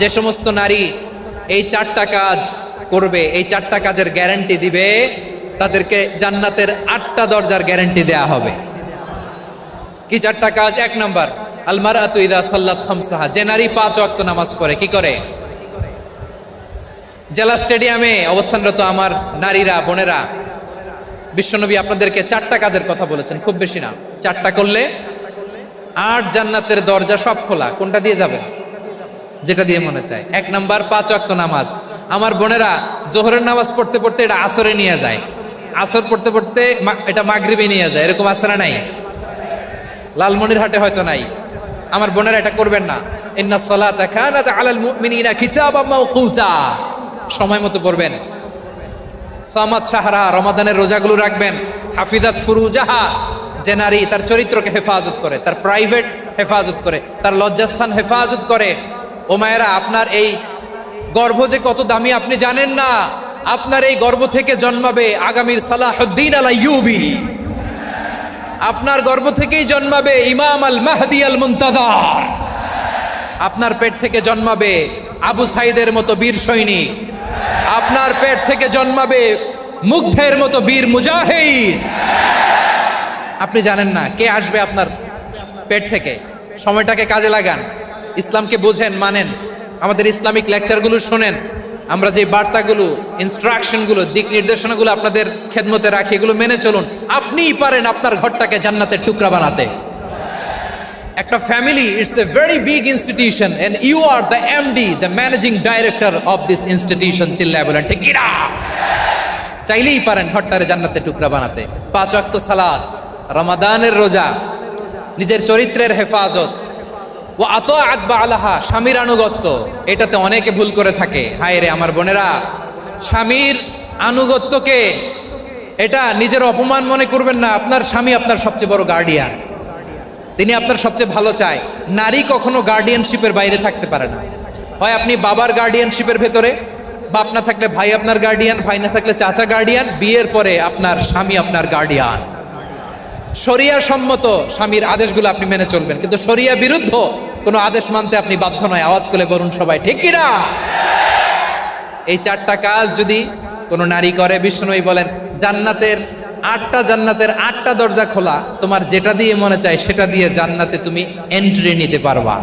যে সমস্ত নারী এই চারটা কাজ করবে, এই চারটা কাজের গ্যারান্টি দিবে, তাদেরকে জান্নাতের 8টা দরজার গ্যারান্টি দেয়া হবে। কি চারটা কাজ? 1 নাম্বার, আল মারআতু ইযা সাল্লাত খামসাহা, যে নারী 5 ওয়াক্ত নামাজ পড়ে। কি করে? জেলা স্টেডিয়ামে অবস্থানরত আমার নারীরা, বোনেরা, বিশ্বনবী আপনাদেরকে 4টা কাজের কথা বলেছেন, খুব বেশি না। 4টা করলে 8 জান্নাতের দরজা সব খোলা। কোনটা দিয়ে যাবেন? যেটা দিয়ে মনে চায়। 1 নাম্বার 5 ওয়াক্ত নামাজ। আমার বোনেরা জোহরের নামাজ পড়তে পড়তে এটা আসরে নিয়ে যায়, আসর পড়তে পড়তে এটা মাগরিবে নিয়ে যায়। এরকম আসরা নাই? লালমনিরহাটে হয়তো নাই। আমার বোনেরা এটা করবেন না। ইন্নাস সালাতা কানাত আলাল মুমিনিনা কিতাবাম মাওকুতা, সময় মতো পড়বেন। সামাত শাহরা, রমাদানের রোজাগুলো রাখবেন। হাফিজাত ফুরুজাহা, যে নারী তার চরিত্রকে হেফাজত করে, তার প্রাইভেট হেফাজত করে, তার লজ্জাস্থান হেফাজত করে। ও মায়েরা, আপনার এই গর্ভ যে কত দামি আপনি জানেন না। আপনার এই গর্ভ থেকে জন্মাবে আগামীর সালাহুদ্দিন আল আইয়ুবী। আপনার গর্ভ থেকেই জন্মাবে ইমাম আল মাহদি আল মুনতাযার। আপনার পেট থেকে জন্মাবে আবু সাইদের মতো বীর সৈনিক। আপনার পেট থেকে জন্মাবে মুগ্ধের মতো বীর মুজাহিদ। আপনি জানেন না কে আসবে আপনার পেট থেকে। সময়টাকে কাজে লাগান, ইসলামকে বোঝেন, মানেন, আমাদের ইসলামিক লেকচারগুলো শোনেন। আমরা যে বার্তাগুলো, ইনস্ট্রাকশনগুলো, দিক নির্দেশনাগুলো আপনাদের খেদমতে রাখি, এগুলো মেনে চলুন। আপনিই পারেন আপনার ঘরটাকে জান্নাতের টুকরা বানাতে। একটা family, it's a very big institution and you are the MD, the managing director of this institution. চিল্লায় বলেন ঠিক কি না? চাইলেই পারেন ঘরটারে জান্নাতের টুকরা বানাতে। 5 ওয়াক্ত সালাত, রমাদানের রোজা, নিজের চরিত্রের হেফাজত, ও আতাআত বালাহা, স্বামীর আনুগত্য। এটাতে অনেকে ভুল করে থাকে। হায় রে আমার বোনেরা, স্বামীর আনুগত্যকে এটা নিজের অপমান মনে করবেন না। আপনার স্বামী আপনার সবচেয়ে বড় গার্ডিয়ান, তিনি আপনার সবচেয়ে ভালো চায়। নারী কখনো গার্ডিয়ানশিপের বাইরে থাকতে পারে না। হয় আপনি বাবার গার্ডিয়ানশিপের ভেতরে, বাপ না থাকলে ভাই আপনার গার্ডিয়ান, ভাই না থাকলে চাচা গার্ডিয়ান, বিয়ের পরে আপনার স্বামী আপনার গার্ডিয়ান। শরিয়া সম্মত স্বামীর আদেশগুলো আপনি মেনে চলবেন, কিন্তু শরিয়া বিরুদ্ধ কোনো আদেশ মানতে আপনি বাধ্য নয়। আওয়াজ করে বলুন সবাই ঠিক কিনা? এই 4টা কাজ যদি কোনো নারী করে, বিষ্ণুই বলেন জান্নাতের 8টা দরজা খোলা। তোমার যেটা দিয়ে মনে চায় সেটা দিয়ে জান্নাতে তুমি এন্ট্রি নিতে পারবা।